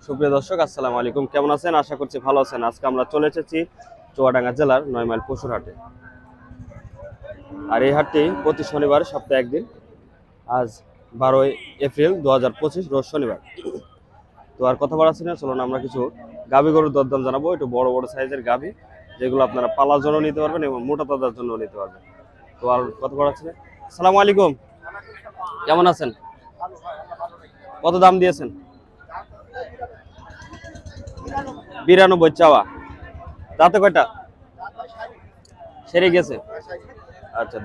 সুপ্রিয় দর্শক, আসসালামু আলাইকুম। কেমন আছেন? আশা করছি ভালো আছেন। আজকে আমরা চলে এসেছি চুয়াডাঙ্গা জেলার 9 মাইল পশুর হাটে। আর এই হাটটি প্রতি শনিবার সপ্তাহে একদিন। আজ 12 এপ্রিল 2025 রোজ শনিবার। তো আর কথা বাড়াচ্ছি না, চলুন আমরা কিছু গাভী গরুর দরদাম জানাবো। একটু বড় বড় সাইজের গাভী, যেগুলো আপনারা পালার জন্য নিতে পারবেন এবং মোটা তাজার জন্য নিতে পারবেন। তো আর কথা বাড়াচ্ছি না। আসসালামু আলাইকুম, কেমন আছেন? কত দাম দিয়েছেন? 92 চাওয়া। দাঁতে কয়টা? সেরে গেছে। আচ্ছা,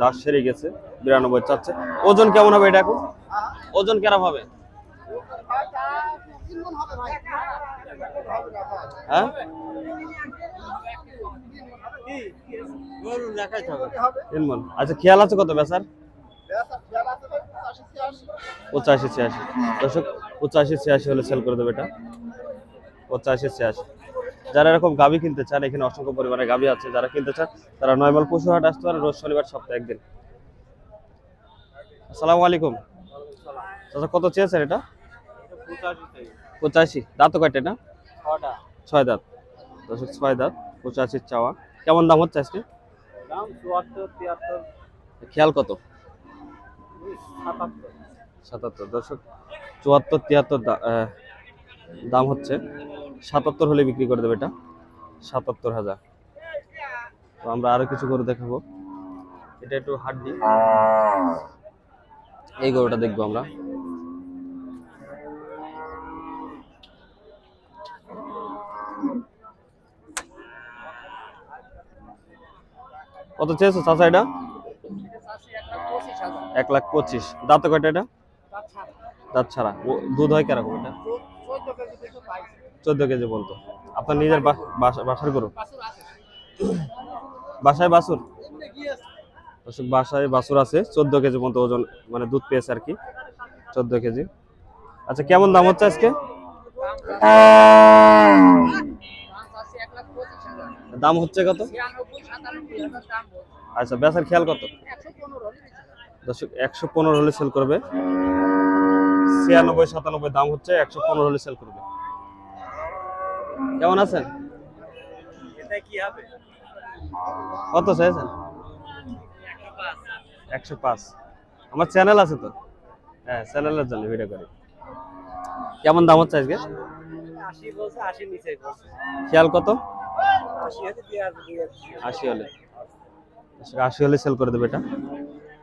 দাঁত সেরে গেছে, 92 চাচ্ছে। ওজন কেমন হবে এটা এখন? ওজন কেমন হবে? হ্যাঁ, 3 মণ। আচ্ছা, খেয়াল আছে কত বেচার? 85-86। দর্শক, 85-86 হলে সেল করে দেবে এটা। 85-86। যারা এরকম গাভী কিনতে চান, এখানে অসংখ্য পরিমাণে গাভী আছে। যারা কিনতে চান তারা 9 মাইল পশু হাট আসতে পারে রোজ শনিবার সপ্তাহে একদিন। আসসালামু আলাইকুম। আচ্ছা, কত চেয়েছেন এটা? 85। দাঁত কয়টা এটা? 6 দাঁত। দর্শক, 6 দাঁত, 85 চাওয়া। কেমন দাম হচ্ছে আজকে? খেয়াল কত? 77। দর্শক, 74-73 দাম হচ্ছে। 77 হলে বিক্রি করে দেবে এটা। 77,000। তো আমরা আরো কিছু গরু দেখাবো। এটা একটু হাড্ডি, এই গরুটা দেখবো আমরা। কত চেয়েছো চাচা এটা? 1,25,000। দাঁতে কয়টা এটা? দাঁত ছাড়া। দুধ হয় কিরকম এটা? 14 কেজি বলতো। আপনার নিজের বাসার গরু? বাসায় বাছুর? বাসায় বাছুর আছে, 14 কেজি মতো ওজন, মানে দুধ পেয়েছে আর কি, 14 কেজি। আচ্ছা, কেমন দাম হচ্ছে আজকে? দাম হচ্ছে কত? আচ্ছা, বেচার খেয়াল কত? দর্শক, 115 হলে সেল করবে। 96-97 দাম হচ্ছে, 115 হলে সেল করবে। কেমন আছেন? কত চাইছেন? 105। আমার চ্যানেল আছে তো, হ্যাঁ, চ্যানেলের জন্য ভিডিও করি। কেমন দাম হচ্ছে আজকে? খেয়াল কত? 80 হলে। 80 হলে সেল করে দেবে এটা।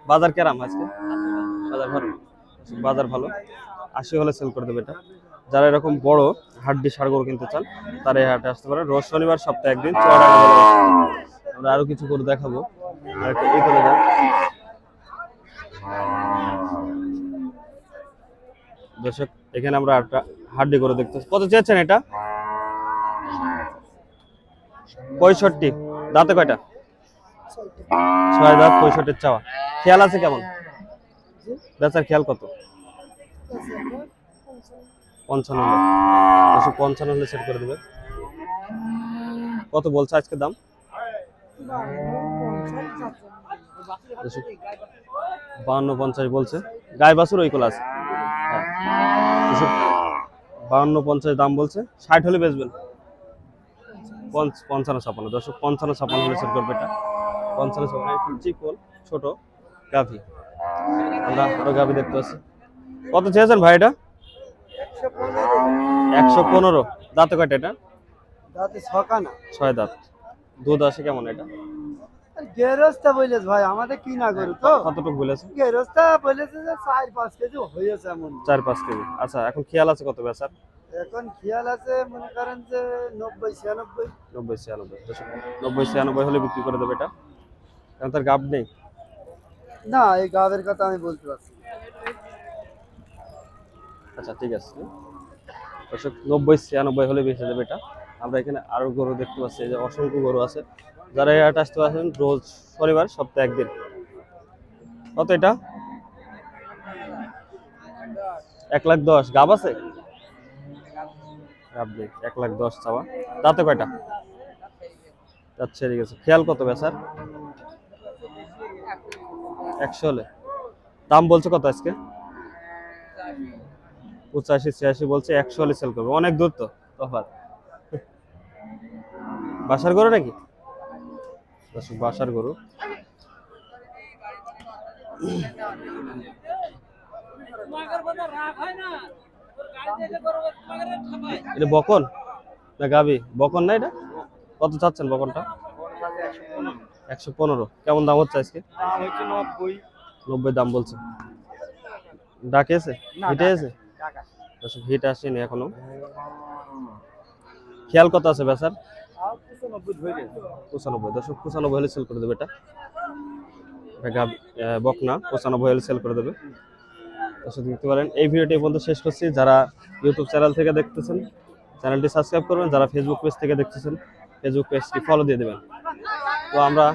বাজার কেরাম আজকে? বাজার ভালো। বাজার ভালো, 80 হলে সেল করে দেবে এটা। যারা এরকম বড় হাড্ডি ষাঁড় গরু কিনতে চান তারা এই হাটে আসতে পারে রোজ শনিবার সপ্তাহে একদিন। আমরা আরো কিছু গরু দেখাবো। আর একটা এই করে দেন দর্শক, এখানে আমরা একটা হাড্ডি গরু দেখতে। কত চেয়েছেন এটা? 65। দাঁতে কয়টা? 6 দাঁত, 65 চাওয়া। খেয়াল আছে কেমন? বেচার খেয়াল কত? 55। 55 হলে সেট করে দেবে। কত বলছে আজকে দাম? 52-50 বলছে। গায়ে বাছুর ওই কোলা আছে। 52-50 দাম বলছে। 60 হলে বেচবেন। 55-56। দর্শক, 55-56 হলে সেট করবে এটা। 55-56 একটু চিকন ছোট গাভী। আমরা আরো গাভী দেখতে পাচ্ছি। কত চেয়েছেন ভাই এটা? 115। দাঁতে কয়টা এটা? দাঁতে ছকানা। 6 দাঁত। দুধ আসে কেমন এটা? গেরস্তা বলেছে ভাই, আমাদের কি না গরু তো। কতটুকু বলেছে? গেরস্তা বলেছে যে 4-5 কেজি হয়েছে এমন। 4-5 কেজি। আচ্ছা, এখন খেয়াল আছে কত বেচার? এখন খেয়াল আছে মনে করেন যে 90-96। 90-96। 90-96 হলে বিক্রি করে দেবে এটা। কারণ তার গাব নেই। না, এই গাবের কথা আমি বলতে পারছি না। আচ্ছা, ঠিক আছে। দর্শক, 90-96 হলে বেচে দেবে এটা। আমরা এখানে আরো গরু দেখতে পাচ্ছি, যে অসংখ্য গরু আছে। যারা এই হাটে আসতে পারছেন রোজ শনিবার সপ্তাহে একদিন। কত এটা? 1,10,000। গাব আছে? গাব নেই। 1,10,000 চাওয়া। দাঁতে কয়টা? দাঁত ছেড়ে গেছে। খেয়াল কত বেচার? 100 হলে। দাম বলছে কত আজকে? 85 86 বলছে, 100 হলে সেল করবে। অনেক দূর তো তফাৎ। বাসার গরু নাকি? দর্শক বাসার গরু। এটা বকন না গাবি? বকন না এটা? কত চাচ্ছেন বকনটা? 115। কেমন দাম হচ্ছে আজকে? দাম হচ্ছে 90। 90 দাম বলছে। ডাকে আছে? না, হিটে আছে? টাকা দর্শক হিট আসেনি এখনো। খেয়াল কত আছে বেচার? আর 95 ধরে 95। দর্শক 95 হলে সেল করে দেবে এটা। বকনা 95 হলে সেল করে দেবে। দর্শক দেখতে পারেন। এই ভিডিওটি এই পর্যন্ত শেষ করছি। যারা ইউটিউব চ্যানেল থেকে দেখতেছেন চ্যানেলটি সাবস্ক্রাইব করবেন, যারা ফেসবুক পেজ থেকে দেখতেছেন ফেসবুক পেজটি ফলো দিয়ে দেবেন। তো আমরা